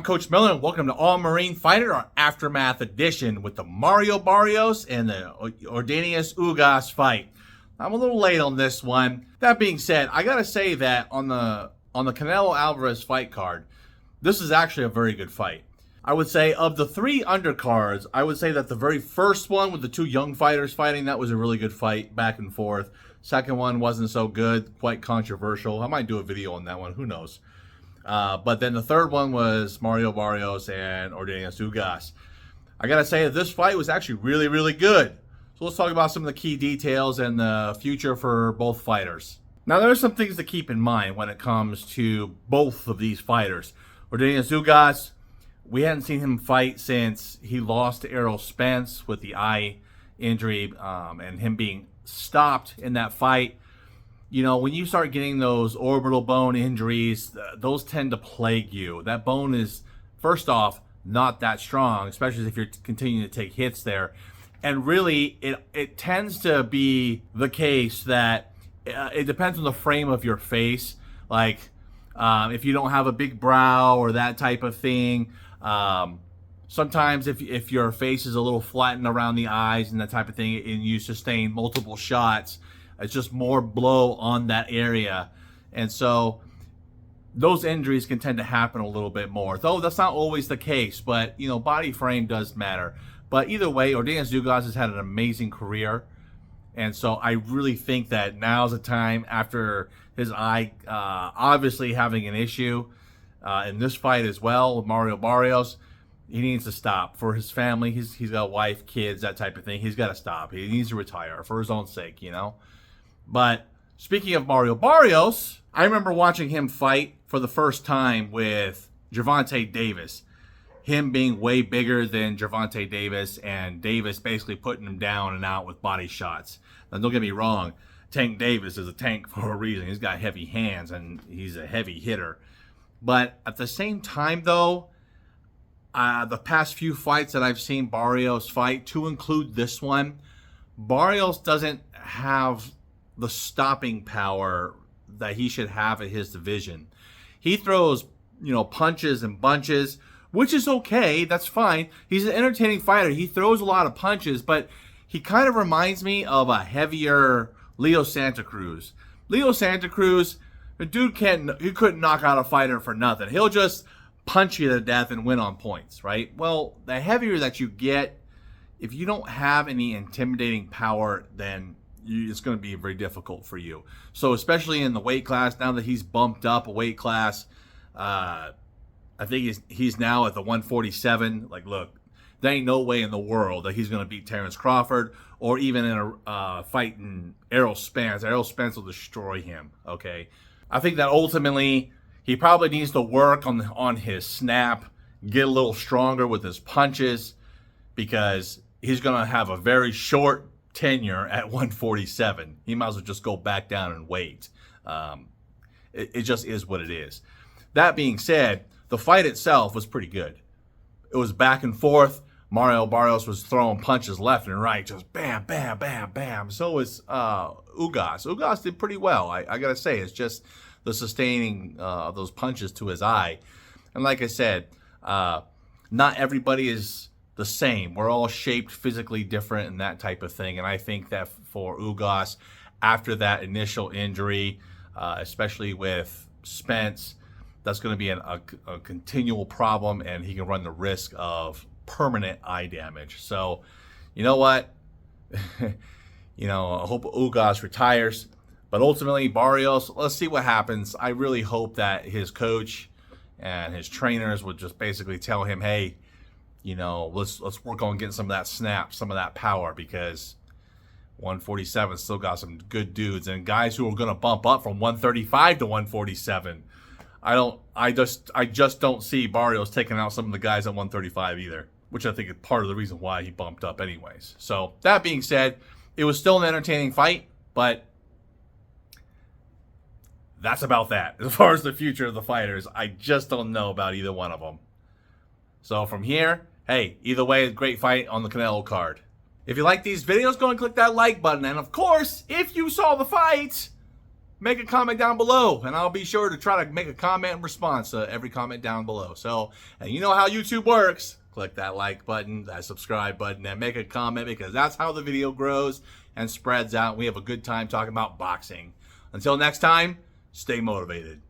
Coach Miller, and welcome to All Marine Fighter, our Aftermath edition with the Mario Barrios and the Yordenis Ugas fight. I'm a little late on this one. That being said, I gotta say that on the Canelo Alvarez fight card, this is actually a very good fight. I would say of the three undercards, I would say that the very first one with the two young fighters fighting, that was a really good fight, back and forth. Second one wasn't so good, quite controversial. I might do a video on that one, who knows. But then the third one was Mario Barrios and Yordenis Ugas. I gotta say that this fight was actually really, really good. So let's talk about some of the key details and the future for both fighters. Now there are some things to keep in mind when it comes to both of these fighters. Yordenis Ugas, we hadn't seen him fight since he lost to Errol Spence with the eye injury, and him being stopped in that fight. You know, when you start getting those orbital bone injuries, those tend to plague you. That bone is, first off, not that strong, especially if you're continuing to take hits there. And really, it tends to be the case that it depends on the frame of your face. Like, if you don't have a big brow or that type of thing, sometimes if your face is a little flattened around the eyes and that type of thing, and you sustain multiple shots, it's just more blow on that area. And so those injuries can tend to happen a little bit more. Though that's not always the case, but, you know, body frame does matter. But either way, Yordenis Ugas has had an amazing career. And so I really think that now's the time, after his eye obviously having an issue in this fight as well with Mario Barrios, he needs to stop for his family. He's got a wife, kids, that type of thing. He's got to stop. He needs to retire for his own sake, you know. But speaking of Mario Barrios, I remember watching him fight for the first time with Gervonta Davis. Him being way bigger than Gervonta Davis, and Davis basically putting him down and out with body shots. Now, don't get me wrong, Tank Davis is a tank for a reason. He's got heavy hands, and he's a heavy hitter. But at the same time, though, the past few fights that I've seen Barrios fight, to include this one, Barrios doesn't have the stopping power that he should have at his division. He throws, you know, punches and bunches, which is okay. That's fine. He's an entertaining fighter. He throws a lot of punches, but he kind of reminds me of a heavier Leo Santa Cruz. Leo Santa Cruz, the dude he couldn't knock out a fighter for nothing. He'll just punch you to death and win on points, right? Well, the heavier that you get, if you don't have any intimidating power, then it's going to be very difficult for you. So especially in the weight class, now that he's bumped up a weight class, I think he's now at the 147. Like, look, there ain't no way in the world that he's going to beat Terrence Crawford, or even in a fight in Errol Spence. Errol Spence will destroy him, okay? I think that ultimately he probably needs to work on his snap, get a little stronger with his punches, because he's going to have a very short tenure at 147. He might as well just go back down and wait. It just is what it is. That being said, the fight itself was pretty good. It was back and forth. Mario Barrios was throwing punches left and right, just bam, bam, bam, bam. So was Ugas. Ugas did pretty well. I gotta say, it's just the sustaining of those punches to his eye. And like I said, not everybody is the same. We're all shaped physically different and that type of thing. And I think that for Ugas, after that initial injury, especially with Spence, that's going to be a continual problem, and he can run the risk of permanent eye damage. So, you know what? You know, I hope Ugas retires. But ultimately, Barrios, let's see what happens. I really hope that his coach and his trainers would just basically tell him, hey, you know, let's work on getting some of that snap, some of that power, because 147 still got some good dudes and guys who are going to bump up from 135 to 147. I just don't see Barrios taking out some of the guys at 135 either, which I think is part of the reason why he bumped up anyways. So that being said, it was still an entertaining fight, but that's about that. As far as the future of the fighters, I just don't know about either one of them. So from here, hey, either way, great fight on the Canelo card. If you like these videos, go and click that like button. And of course, if you saw the fight, make a comment down below, and I'll be sure to try to make a comment in response to every comment down below. So, and you know how YouTube works. Click that like button, that subscribe button, and make a comment, because that's how the video grows and spreads out. We have a good time talking about boxing. Until next time, stay motivated.